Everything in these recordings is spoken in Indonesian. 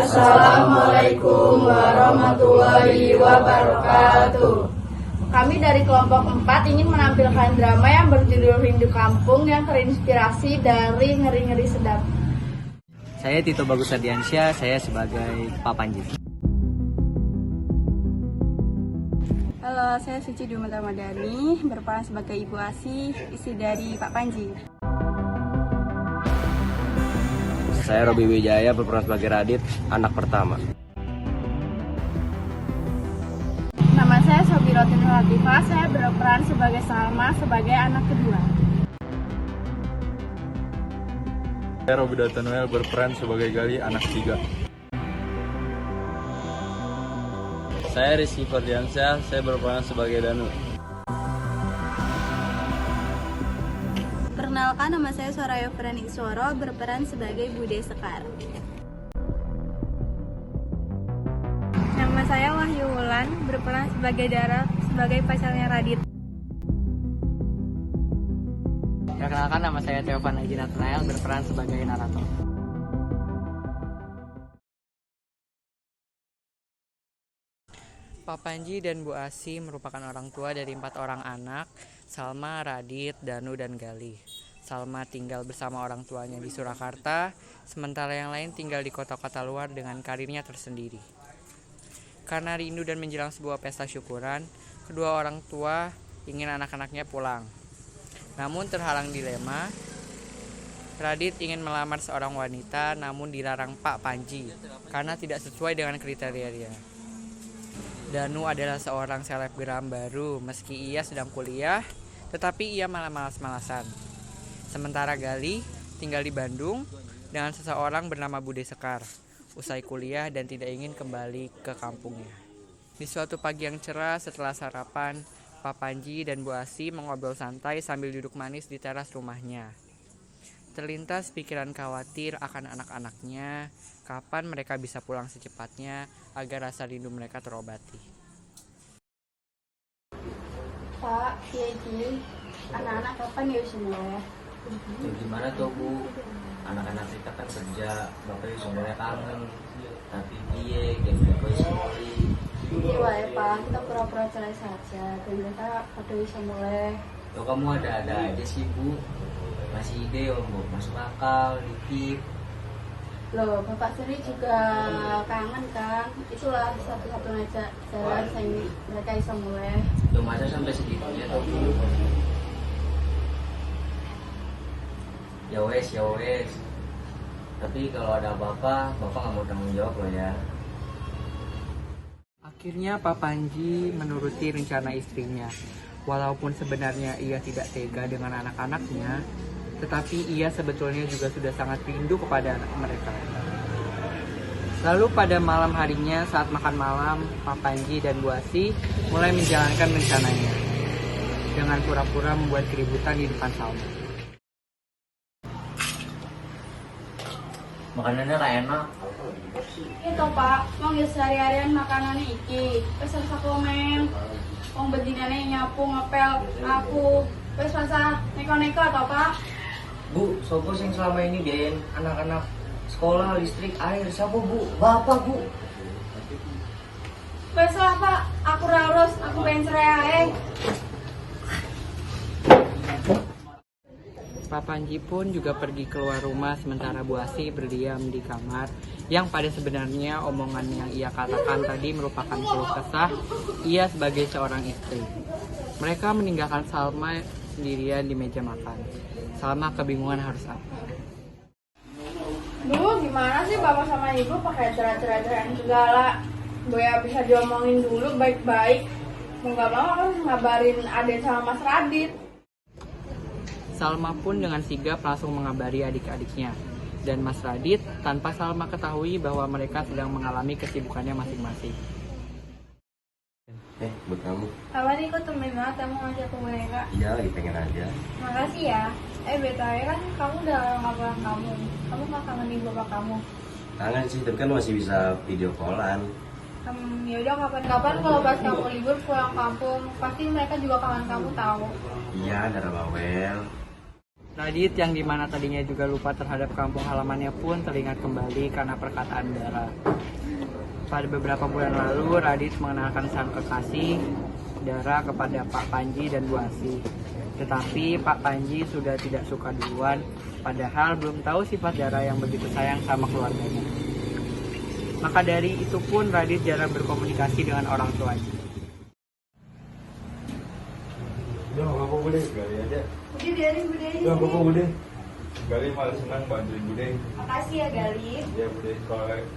Assalamualaikum warahmatullahi wabarakatuh. Kami dari kelompok 4 ingin menampilkan drama yang berjudul Rindu Kampung yang terinspirasi dari Ngeri-Ngeri Sedap. Saya Tito Bagus Ardiansyah, saya sebagai Pak Panji. Halo, saya Suci Dumat Ramadhani, berperan sebagai Ibu Asih, istri dari Pak Panji. Saya Robi Wijaya, berperan sebagai Radit, anak pertama. Nama saya Sobirotin Latifah, saya berperan sebagai Salma, sebagai anak kedua. Saya Robi Datanuel, berperan sebagai Gali, anak ketiga. Saya Rizky Ferdiansyah, saya berperan sebagai Danu. Perkenalkan, nama saya Soraya Frani Isworo, berperan sebagai Bude Sekar. Nama saya Wahyu Wulan, berperan sebagai Dara, sebagai pacarnya Radit. Perkenalkan, nama saya Teofan Aji Nathanael, berperan sebagai narator. Pak Panji dan Bu Asih merupakan orang tua dari 4 orang anak, Salma, Radit, Danu, dan Gali. Salma tinggal bersama orang tuanya di Surakarta, sementara yang lain tinggal di kota-kota luar dengan karirnya tersendiri. Karena rindu dan menjelang sebuah pesta syukuran, kedua orang tua ingin anak-anaknya pulang. Namun terhalang dilema, Radit ingin melamar seorang wanita namun dilarang Pak Panji karena tidak sesuai dengan kriterianya. Danu adalah seorang selebgram baru meski ia sedang kuliah, tetapi ia malah malas-malasan. Sementara Gali tinggal di Bandung dengan seseorang bernama Bude Sekar, usai kuliah dan tidak ingin kembali ke kampungnya. Di suatu pagi yang cerah setelah sarapan, Pak Panji dan Bu Asih mengobrol santai sambil duduk manis di teras rumahnya. Terlintas pikiran khawatir akan anak-anaknya, kapan mereka bisa pulang secepatnya agar rasa rindu mereka terobati. Pak, Kiai, anak-anak kapan ya semua? Ya gimana tuh Bu, anak-anak kita kan kerja, bapak sebenarnya kangen, tapi dia kayak bapak sekali. Iya ya Pak, kita pura-pura cerai saja dan mereka pada bisa mulai. Loh kamu ada-ada aja sih Bu, masih ide om Bu, masuk akal, dikit. Loh, Bapak sendiri juga kangen kan? Itulah satu-satunya jalan mereka bisa mulai. Loh masa sampai segitunya tuh Bu. Ya wes. Tapi kalau ada apa-apa, Bapak nggak mau tanggung jawab loh ya. Akhirnya Pak Panji menuruti rencana istrinya. Walaupun sebenarnya ia tidak tega dengan anak-anaknya, tetapi ia sebetulnya juga sudah sangat rindu kepada anak mereka. Lalu pada malam harinya saat makan malam, Pak Panji dan Bu Asih mulai menjalankan rencananya dengan pura-pura membuat keributan di depan Salma. Makanannya gak enak. Itu Pak, mau sehari-harian makanannya iki. Wes rasa komen. Wong bedinane nyapu ngepel aku. Wes rasa neko-neko atau Pak? Bu, sopo sing selama ini biayain anak-anak sekolah, listrik, air, siapa Bu? Bapak Bu. Wes lah Pak, aku raulus, aku pengen cerai ae. Pak Panji pun juga pergi keluar rumah sementara Bu Asih berdiam di kamar yang pada sebenarnya omongan yang ia katakan tadi merupakan keluh kesah ia sebagai seorang istri. Mereka meninggalkan Salma sendirian di meja makan. Salma kebingungan harus apa. Duh, gimana sih Bapak sama Ibu pakai cerai-ceraian segala? Boya bisa diomongin dulu baik-baik. Mau gak mau kan ngabarin Aden sama Mas Radit. Salma pun dengan sigap langsung mengabari adik-adiknya. Dan Mas Radit tanpa Salma ketahui bahwa mereka sedang mengalami kesibukannya masing-masing. Buat kamu. Apa nih kok temen banget kamu ngajak ke mereka? Iya, lagi pengen aja. Makasih ya. BTW kan kamu udah gak pulang kamu. Kamu gak kangenin bapak kamu? Kangen sih, tapi kan masih bisa video callan. Ya udah kapan-kapan kalau pas kamu libur pulang kampung, pasti mereka juga kangen kamu tahu. Iya, Dara Bawel. Radit yang dimana tadinya juga lupa terhadap kampung halamannya pun teringat kembali karena perkataan Dara. Pada beberapa bulan lalu, Radit mengenalkan sang kekasih Dara kepada Pak Panji dan Bu Asih. Tetapi Pak Panji sudah tidak suka duluan, padahal belum tahu sifat Dara yang begitu sayang sama keluarganya. Maka dari itu pun Radit jarang berkomunikasi dengan orang tuanya. Udah nggak apa-apa Bude, Gali aja. Udah biarin Bude. Udah nggak apa-apa Bude. Gali malah senang bantuin Bude. Makasih ya Gali. Ya Bude,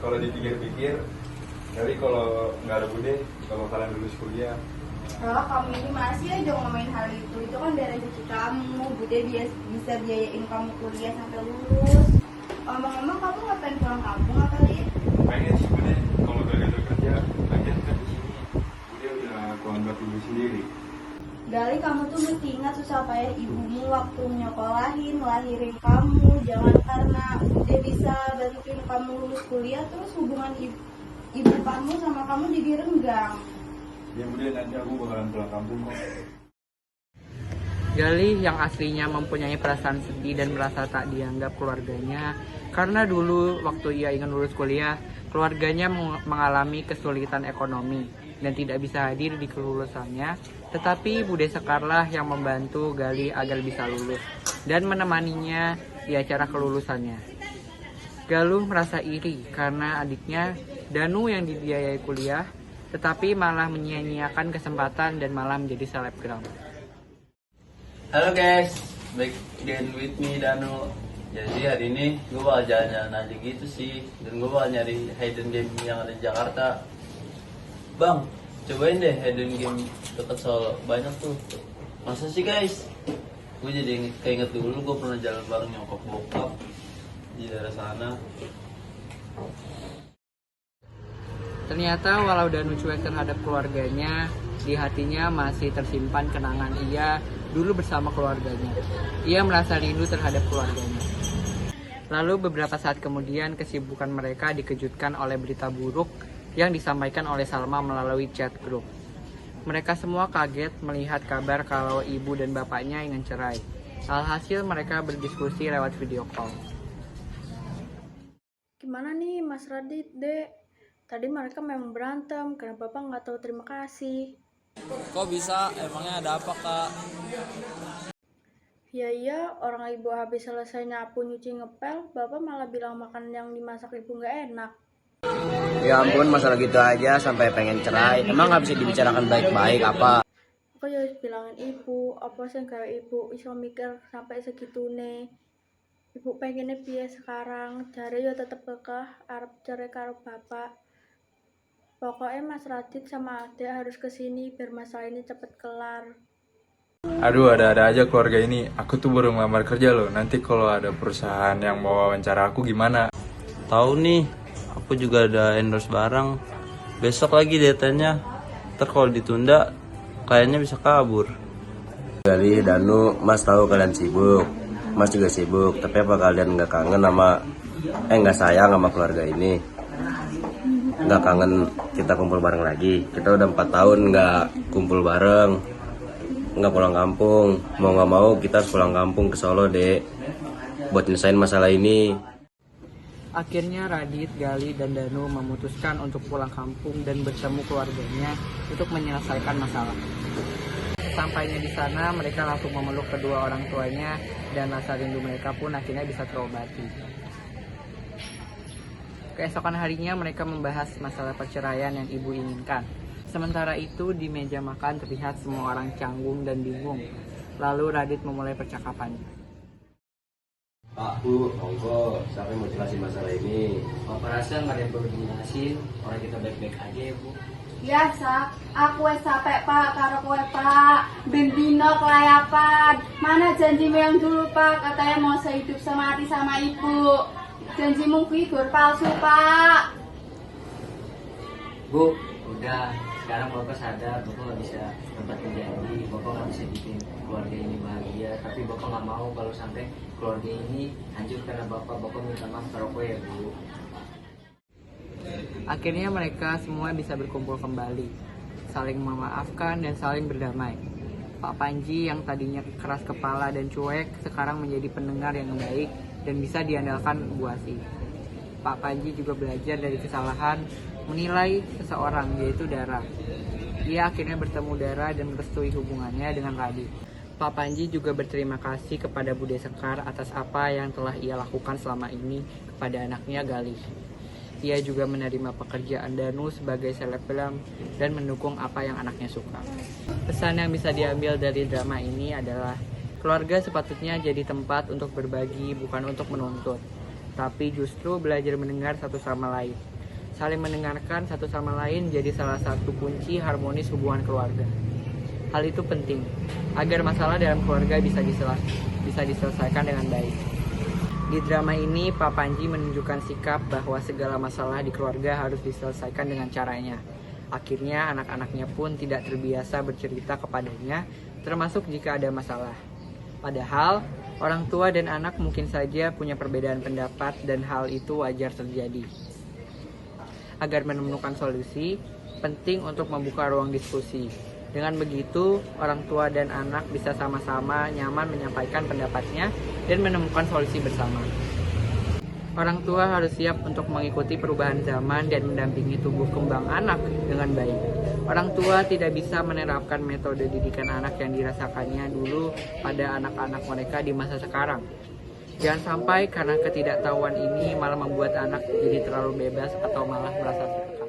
kalau dipikir-pikir, Gali kalau nggak ada Bude, kalau kalian lulus kuliah. Oh, kamu ini masih aja ngomongin hal itu. Itu kan dari rezeki kamu. Bude bisa biayain kamu kuliah sampai lulus. Ngomong-ngomong, kamu ngapain pulang kampung apa, Lid? Pengen sih Bude, kalau Gali ada kerja, lagian kan di sini Bude udah aku anggap ibu sendiri. Gali, kamu tuh mesti ingat susah payah ibumu waktu nyokolahin, ngelahirin kamu. Jangan karena Bude bisa bantuin kamu lulus kuliah, terus hubungan ibu kamu sama kamu jadi renggang. Ya Bude, nanti aku bakalan pulang kampung kok. Gali yang aslinya mempunyai perasaan sedih dan merasa tak dianggap keluarganya karena dulu waktu ia ingin lulus kuliah, keluarganya mengalami kesulitan ekonomi dan tidak bisa hadir di kelulusannya, tetapi Bude Sekarlah yang membantu Gali agar bisa lulus dan menemaninya di acara kelulusannya. Galuh merasa iri karena adiknya Danu yang dibiayai kuliah, tetapi malah menyia-nyiakan kesempatan dan malah menjadi selebgram. Halo guys, back again with me Danu. Jadi hari ini gue bakal jalan-jalan aja gitu sih, dan gue bakal nyari hidden game yang ada di Jakarta. Bang, cobain deh hidden game dekat Solo, banyak tuh. Masa sih guys? Gue jadi keinget dulu gue pernah jalan bareng nyokap bokap di daerah sana. Ternyata walau Danu cuek terhadap keluarganya, di hatinya masih tersimpan kenangan ia dulu bersama keluarganya. Ia merasa rindu terhadap keluarganya. Lalu beberapa saat kemudian kesibukan mereka dikejutkan oleh berita buruk yang disampaikan oleh Salma melalui chat grup. Mereka semua kaget melihat kabar kalau ibu dan bapaknya ingin cerai. Alhasil mereka berdiskusi lewat video call. Gimana nih Mas Radit, Dek? Tadi mereka memang berantem karena Bapak nggak tahu terima kasih. Kok bisa? Emangnya ada apa, Kak? Ya iya, orang ibu habis selesai nyapu nyuci ngepel, Bapak malah bilang makan yang dimasak ibu nggak enak. Ya ampun, masalah gitu aja sampai pengen cerai. Emang nggak bisa dibicarakan baik-baik apa? Aku ya harus bilangin ibu, apa sih kayak ibu iso mikir sampai segitune. Ibu pengennya piye sekarang, jare ya tetep kekeh arep cerai karo bapak. Pokoknya Mas Radit sama Ade harus kesini biar masalah ini cepet kelar. Aduh, ada-ada aja keluarga ini. Aku tuh baru ngelamar kerja loh. Nanti kalau ada perusahaan yang mau wawancara aku gimana? Tahu nih, aku juga ada endorse barang. Besok lagi datanya. Ntar kalau ditunda, kayaknya bisa kabur. Gali, Danu, Mas tahu kalian sibuk. Mas juga sibuk. Tapi apa kalian nggak kangen sama, nggak sayang sama keluarga ini? Nggak kangen kita kumpul bareng lagi? Kita udah 4 tahun nggak kumpul bareng, nggak pulang kampung. Mau nggak mau kita harus pulang kampung ke Solo, Dek, buat nyelesain masalah ini. Akhirnya Radit, Gali, dan Danu memutuskan untuk pulang kampung dan bertemu keluarganya untuk menyelesaikan masalah. Sampainya di sana, mereka langsung memeluk kedua orang tuanya dan rasa rindu mereka pun akhirnya bisa terobati. Keesokan harinya mereka membahas masalah perceraian yang ibu inginkan. Sementara itu di meja makan terlihat semua orang canggung dan bingung. Lalu Radit memulai percakapannya. Pak, Bu, monggo, siapa yang mau jelasin masalah ini? Bapak rasa nggak ada yang perlu dijelasin, orang kita baik-baik aja ya Bu. Ya Sak, aku wes capek Pak karo kowe Pak. Ben dino kelayapan. Mana janjimu yang dulu Pak, katanya mau sehidup semati sama Ibu. Janjimu kuwi gur palsu Pak. Bu, udah. Sekarang Bapak sadar, Bapak nggak bisa tempatin janji, Bapak nggak bisa bikin keluarga ini bahagia. Tapi Bapak nggak mau kalau sampai keluarga ini hancur karena Bapak minta maaf ke Roko ya Bu. Akhirnya mereka semua bisa berkumpul kembali, saling memaafkan dan saling berdamai. Pak Panji yang tadinya keras kepala dan cuek, sekarang menjadi pendengar yang baik dan bisa diandalkan Bu Asih. Pak Panji juga belajar dari kesalahan menilai seseorang, yaitu Dara. Ia akhirnya bertemu Dara dan merestui hubungannya dengan Radit. Pak Panji juga berterima kasih kepada Bude Sekar atas apa yang telah ia lakukan selama ini kepada anaknya Galih. Ia juga menerima pekerjaan Danu sebagai selebgram dan mendukung apa yang anaknya suka. Pesan yang bisa diambil dari drama ini adalah keluarga sepatutnya jadi tempat untuk berbagi, bukan untuk menuntut, tapi justru belajar mendengar satu sama lain. Saling mendengarkan satu sama lain jadi salah satu kunci harmonis hubungan keluarga. Hal itu penting agar masalah dalam keluarga bisa diselesaikan dengan baik. Di drama ini, Pak Panji menunjukkan sikap bahwa segala masalah di keluarga harus diselesaikan dengan caranya. Akhirnya anak-anaknya pun tidak terbiasa bercerita kepadanya, termasuk jika ada masalah. Padahal, orang tua dan anak mungkin saja punya perbedaan pendapat dan hal itu wajar terjadi. Agar menemukan solusi, penting untuk membuka ruang diskusi. Dengan begitu, orang tua dan anak bisa sama-sama nyaman menyampaikan pendapatnya dan menemukan solusi bersama. Orang tua harus siap untuk mengikuti perubahan zaman dan mendampingi tumbuh kembang anak dengan baik. Orang tua tidak bisa menerapkan metode didikan anak yang dirasakannya dulu pada anak-anak mereka di masa sekarang. Jangan sampai karena ketidaktahuan ini malah membuat anak jadi terlalu bebas atau malah merasa tertekan.